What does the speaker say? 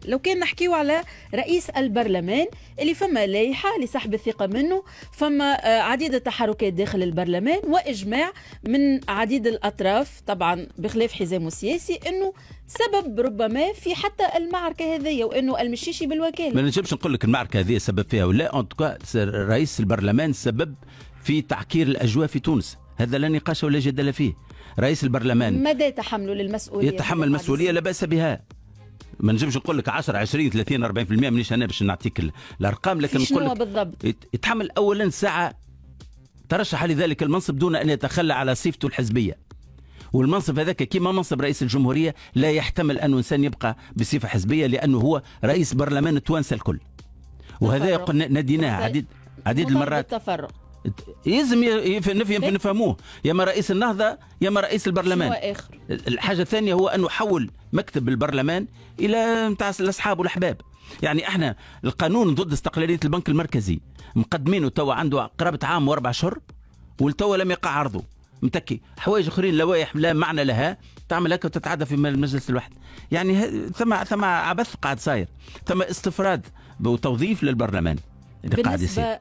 لو كان نحكيو على رئيس البرلمان اللي فما لائحة لسحب الثقة منه، فما عديد التحركات داخل البرلمان وإجماع من عديد الأطراف طبعا بخلاف حزامه السياسي أنه سبب ربما في حتى المعركة هذه، وأنه المشيشي بالوكالة. ما نجمش نقول لك المعركة هذه سبب فيها ولا، رئيس البرلمان سبب في تعكير الأجواء في تونس، هذا لا نقاش ولا جدل فيه. رئيس البرلمان مدى تحمله للمسؤولية؟ يتحمل المسؤولية لا بأس بها. ما نجمش نقول لك 10 20 30 40%، مانيش انا باش نعطيك الارقام، لكن نقول لك بالضبط يتحمل اولا ساعه ترشح لذلك المنصب دون ان يتخلى على صفته الحزبيه، والمنصب هذاك كما منصب رئيس الجمهوريه لا يحتمل ان انسان يبقى بصفه حزبيه، لانه هو رئيس برلمان التوانسه الكل، وهذا قلنا ناديناه عديد المرات. التفرق يلزم نفهموه، يا ما رئيس النهضه يا ما رئيس البرلمان. آخر الحاجه الثانيه هو انه حول مكتب البرلمان الى نتاع الاصحاب والاحباب. يعني احنا القانون ضد استقلاليه البنك المركزي مقدمينه توا عنده قرابه عام واربع اشهر، والتوا لم يقع عرضه، متكي حوايج اخرين لوائح لا معنى لها تعمل هكا وتتعدى في مجلس الوحده. يعني ثم عبث قاعد صاير، ثم استفراد وتوظيف للبرلمان اللي قاعد يصير.